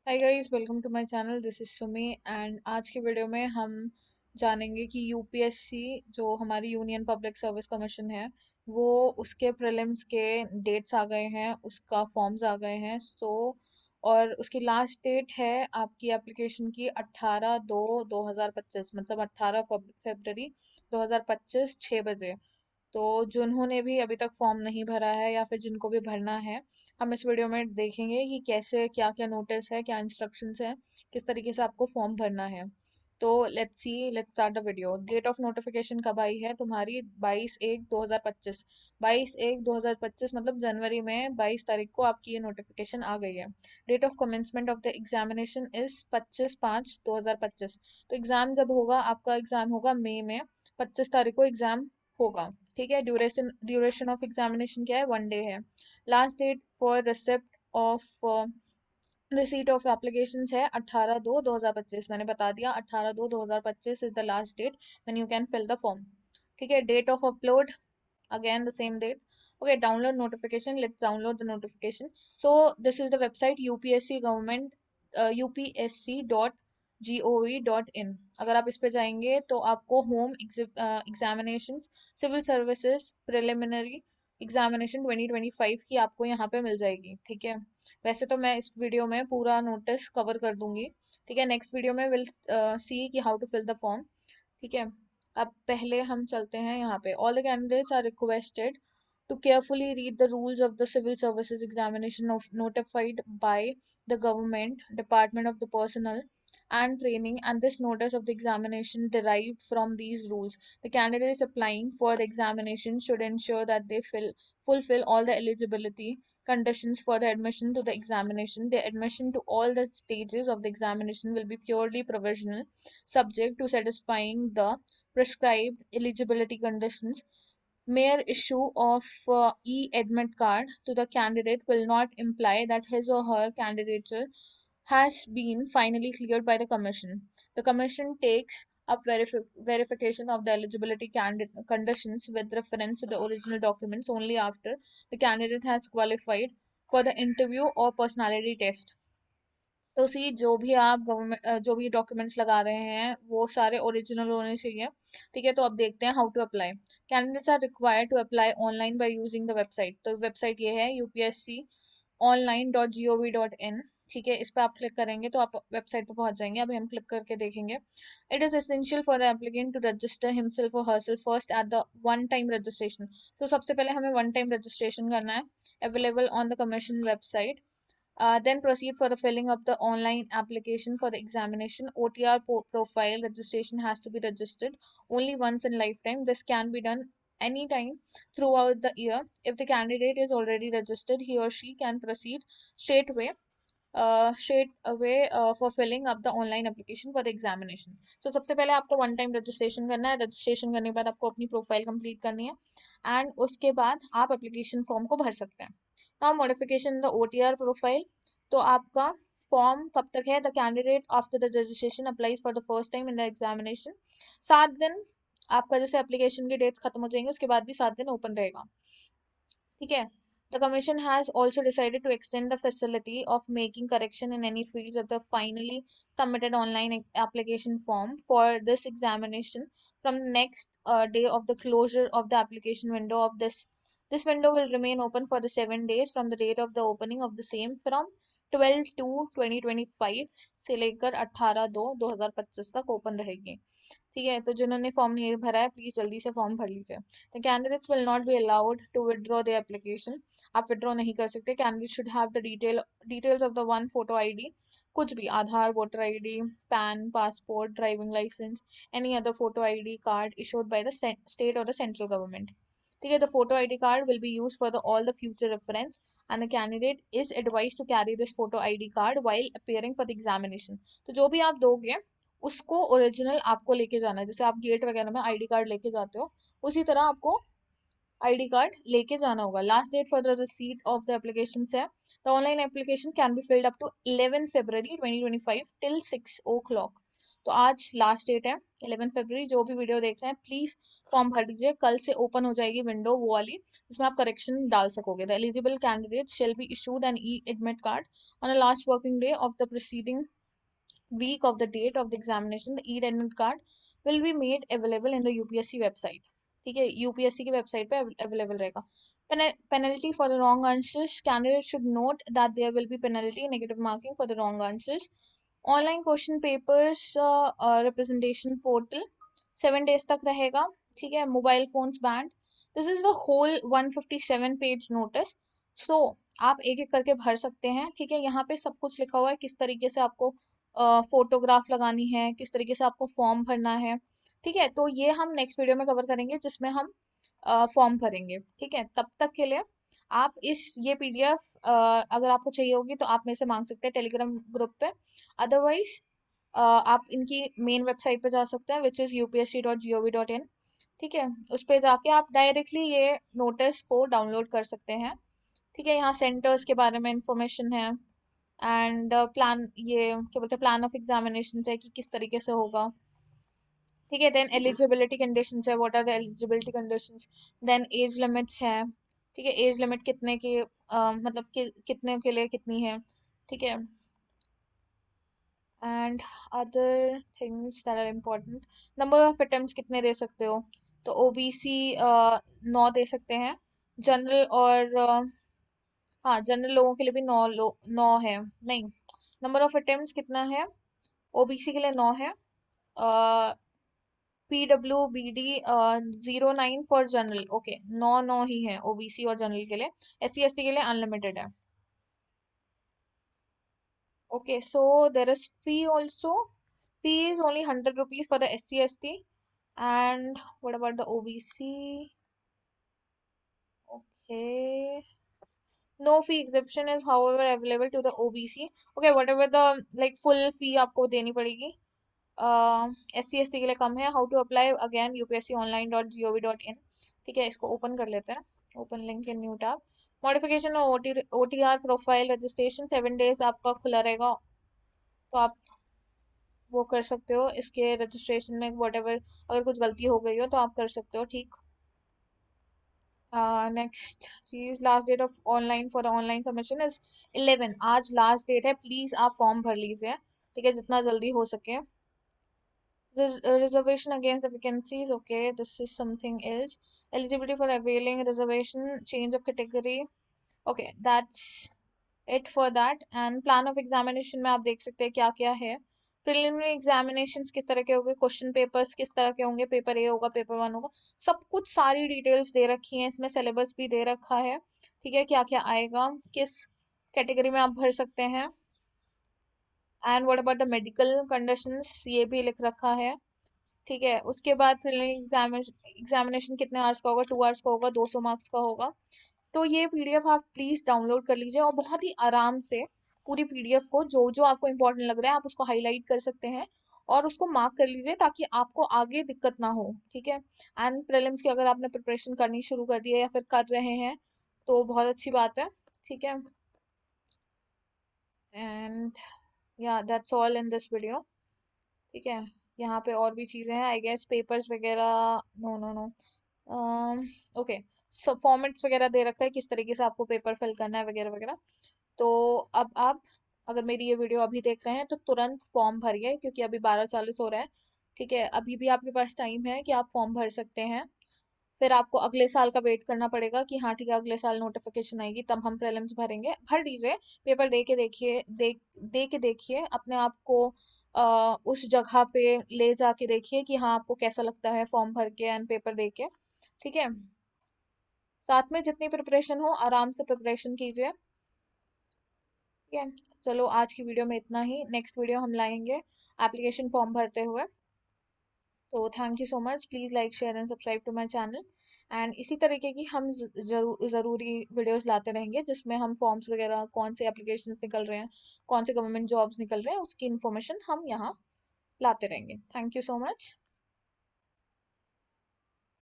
Hi guys, welcome to my channel. This is Sumi and आज की video में हम जानेंगे कि यूपीएससी जो हमारी यूनियन पब्लिक सर्विस कमीशन है वो उसके प्रीलिम्स के डेट्स आ गए हैं, उसका फॉर्म्स आ गए हैं। और उसकी लास्ट डेट है आपकी एप्लीकेशन की 18/2/2025, मतलब 18 फरवरी 2025 6 बजे। तो जिन्होंने भी अभी तक फॉर्म नहीं भरा है या फिर जिनको भी भरना है, हम इस वीडियो में देखेंगे कि कैसे क्या क्या नोटिस है, क्या इंस्ट्रक्शंस है, किस तरीके से आपको फॉर्म भरना है। तो let's start the video. Date of notification कब आई है तुम्हारी? 22/1/2025। 22/1/2025 मतलब जनवरी में 22 तारीख को आपकी ये नोटिफिकेशन आ गई है। Date of commencement of the examination is 25/5/2025। तो एग्जाम जब होगा, आपका एग्जाम होगा मई में, 25 तारीख को एग्जाम होगा। ठीक है। ड्यूरेशन ऑफ एग्जामिनेशन क्या है? 1 डे है। Last date for receipt of application है 18/2/2025। मैंने बता दिया 18/2/2025 is the last date when you can fill the form. ठीक है। Date of upload, again the same date. Okay, download notification. Let's download the notification. So this is the website UPSC government, upsc.gov.in. अगर आप इस पे जाएंगे तो आपको home examination civil services preliminary examination 2025 की आपको यहाँ पे मिल जाएगी। ठीक है। वैसे तो मैं इस वीडियो में पूरा नोटिस कवर कर दूंगी। ठीक है। नेक्स्ट वीडियो में विल सी कि how to fill the form. ठीक है। अब पहले हम चलते हैं यहाँ पे। All the candidates are requested to carefully read the rules of the civil services examination notified by the government department of the personnel and training, and this notice of the examination derived from these rules. The candidates applying for the examination should ensure that they fulfill all the eligibility conditions for the admission to the examination. The admission to all the stages of the examination will be purely provisional, subject to satisfying the prescribed eligibility conditions. Mere issue of e-admit card to the candidate will not imply that his or her candidature has been finally cleared by the commission. The commission takes up verification of the eligibility conditions with reference to the original documents only after the candidate has qualified for the interview or personality test. तो सी जो भी आप government जो भी documents लगा रहे हैं वो सारे ओरिजिनल होने चाहिए। ठीक है। तो अब देखते हैं how to apply. Candidates are required to apply online by using the website. तो वेबसाइट ये है यूपीएससी online.gov.in। ठीक है। इस पर आप क्लिक करेंगे तो आप वेबसाइट पर पहुंच जाएंगे। अभी हम क्लिक करके देखेंगे। It is essential for the applicant to register himself और herself first at the one time registration. तो सबसे पहले हमें वन टाइम रजिस्ट्रेशन करना है, available on the commission website. Then proceed for the filling of the online application for the examination. OTR profile registration has to be registered only once in lifetime. This can be done anytime throughout the year. If the candidate is already registered, he or she can proceed straight away for filling up the online application for the examination. So सबसे पहले आपको one time registration करना है। Registration करने के बाद आपको अपनी प्रोफाइल कंप्लीट करनी है एंड उसके बाद आप एप्लीकेशन फॉर्म को भर सकते हैं। Now modification the OTR profile. तो आपका फॉर्म कब तक है? The candidate after the registration applies for the first time in the examination. 7 दिन आपका जैसे एप्लीकेशन की डेट्स खत्म हो जाएंगे उसके बाद भी 7 दिन ओपन रहेगा। ठीक है। The Commission has also decided to extend the facility of making correction in any fields of the finally submitted online application form for this examination from the next day of the closure of the application window of this. This window will remain open for the 7 days from the date of the opening of the same from 12/2/2025 से लेकर 18/2/2025 तक open रहेगी। ठीक है। तो जिन्होंने form नहीं भरा है प्लीज जल्दी से फॉर्म भर लीजिए। The candidates will not be allowed to withdraw the application. आप विदड्रॉ नहीं कर सकते। Candidate should have the details of the one photo ID, कुछ भी, Aadhaar, voter ID, PAN, passport, driving licence, any other photo ID card issued by the state और the central government. ठीक है। The photo ID card will be use for the all the future reference and the candidate is advised to carry this photo ID card while appearing for the examination. तो जो भी आप दोगे उसको original आपको लेके जाना है। जैसे आप गेट वगैरह में आईडी कार्ड लेके जाते हो उसी तरह आपको आईडी कार्ड लेके जाना होगा। Last date for the receipt of the application है the online application can be filled up to 11 February 2025 till 6 o'clock। तो आज लास्ट डेट है 11 फरवरी। जो भी वीडियो देख रहे हैं प्लीज फॉर्म भर दीजिए, कल से ओपन हो जाएगी विंडो वो वाली जिसमें आप करेक्शन डाल सकोगे। The eligible candidate shall be issued an e admit card on a last working day of the preceding week of the date of the examination. The e-admit card will be made available in the UPSC website. ठीक है, UPSC की website पे available रहेगा। Penalty for the wrong answers, candidate should note that there will be penalty negative marking for the wrong answers. Online question papers representation portal 7 days तक रहेगा। ठीक है, mobile phones banned. This is the whole 157 page notice. So आप एक एक करके भर सकते हैं। ठीक है, यहाँ पे सब कुछ लिखा हुआ है किस तरीके से आपको फोटोग्राफ लगानी है, किस तरीके से आपको फॉर्म भरना है। ठीक है, तो ये हम नेक्स्ट वीडियो में कवर करेंगे जिसमें हम फॉर्म भरेंगे। ठीक है, तब तक के लिए आप ये पीडीएफ अगर आपको चाहिए होगी तो आप मेरे से मांग सकते हैं टेलीग्राम ग्रुप पे। अदरवाइज आप इनकी मेन वेबसाइट पे जा सकते हैं विच इज़ upsc.gov.in। ठीक है, उस पे जाके आप डायरेक्टली ये नोटिस को डाउनलोड कर सकते हैं। ठीक है, यहाँ सेंटर्स के बारे में इंफॉर्मेशन है एंड प्लान, ये क्या बोलते हैं, प्लान ऑफ एग्जामिनेशन है कि किस तरीके से होगा। ठीक है, देन एलिजिबिलिटी कंडीशंस है, what are the eligibility conditions. Then age limits है। ठीक है, एज लिमिट कितने की मतलब कितने के लिए कितनी है। ठीक है, and other things that are important. Number of attempts कितने दे सकते हो, तो ओबीसी 9 दे सकते हैं। जनरल और हाँ, जनरल लोगों के लिए भी 9 है। नहीं, नंबर ऑफ अटेम्प्ट्स कितना है, ओबीसी के लिए 9 है। PWBD 09 फॉर जनरल, ओके, 9 ही है ओबीसी और जनरल के लिए। SC ST के लिए अनलिमिटेड है। Okay, so there is fee also. Fee is only 100 rupees for the SC ST, and what about the OBC? Okay, no fee exemption is however available to the OBC. Okay, whatever the like full fee आपको देनी पड़ेगी। SC ST के लिए कम है। How to apply, again upsconline.gov.in। ठीक है, इसको ओपन कर लेते हैं। Open link in new tab. Modification और OTR प्रोफाइल रजिस्ट्रेशन 7 days आपका खुला रहेगा, तो आप वो कर सकते हो। इसके रजिस्ट्रेशन में whatever अगर कुछ गलती हो गई हो तो आप कर सकते हो। ठीक, नेक्स्ट चीज, last date of online for online submission is 11। आज लास्ट डेट है, प्लीज आप फॉर्म भर लीजिए। ठीक है, जितना जल्दी हो सके। Reservation against the vacancies, okay, this is something else. Eligibility for availing reservation, change of category, okay, that's it for that। And plan of examination में आप देख सकते हैं क्या क्या है। प्रिलिमिनरी एग्जामिनेशंस किस तरह के होंगे, क्वेश्चन पेपर्स किस तरह के होंगे, पेपर ए होगा, पेपर 1 होगा, सब कुछ सारी डिटेल्स दे रखी हैं इसमें। सिलेबस भी दे रखा है। ठीक है, क्या क्या आएगा, किस कैटेगरी में आप भर सकते हैं, and what about the medical conditions, ये भी लिख रखा है। ठीक है, उसके बाद प्रीलिमिनरी एग्जामिनेशन कितने आवर्स का होगा, 2 आवर्स का होगा, 200 मार्क्स का होगा। तो ये पीडीएफ आप प्लीज डाउनलोड कर लीजिए और बहुत ही आराम से पूरी पीडीएफ को जो जो आपको इम्पोर्टेंट लग रहा है आप उसको हाईलाइट कर सकते हैं और उसको मार्क कर लीजिए ताकि आपको आगे दिक्कत ना हो। ठीक है, एंड प्रीलिम्स की अगर आपने प्रिपरेशन करनी शुरू कर दी है या फिर कर रहे हैं तो बहुत अच्छी बात है। ठीक है, एंड या that's all in this video. ठीक है, यहाँ पे और भी चीज़ें हैं आई गेस, पेपर्स वगैरह, नो नो नो, ओके, सब फॉर्मेट्स वगैरह दे रखा है किस तरीके से आपको पेपर फिल करना है वगैरह वगैरह। तो अब आप अगर मेरी ये वीडियो अभी देख रहे हैं तो तुरंत फॉर्म भरिए क्योंकि अभी 12:40 हो रहा है। ठीक है, अभी भी आपके पास टाइम है कि आप फॉर्म भर सकते हैं। फिर आपको अगले साल का वेट करना पड़ेगा कि हाँ ठीक है अगले साल नोटिफिकेशन आएगी तब हम प्रीलिम्स भरेंगे। भर दीजिए, पेपर दे के देखिए, दे के देखिए अपने आप को, उस जगह पे ले जाके देखिए कि हाँ आपको कैसा लगता है फॉर्म भर के एंड पेपर दे के। ठीक है, साथ में जितनी प्रिपरेशन हो आराम से प्रिपरेशन कीजिए। ठीक है, चलो आज की वीडियो में इतना ही। नेक्स्ट वीडियो हम लाएंगे एप्लीकेशन फॉर्म भरते हुए। तो thank you so much, please like share and subscribe to my channel. And इसी तरीके की हम ज़रूरी वीडियोस लाते रहेंगे जिसमें हम फॉर्म्स वगैरह, कौन से एप्लीकेशंस निकल रहे हैं, कौन से गवर्नमेंट जॉब्स निकल रहे हैं, उसकी इन्फॉर्मेशन हम यहाँ लाते रहेंगे। Thank you so much.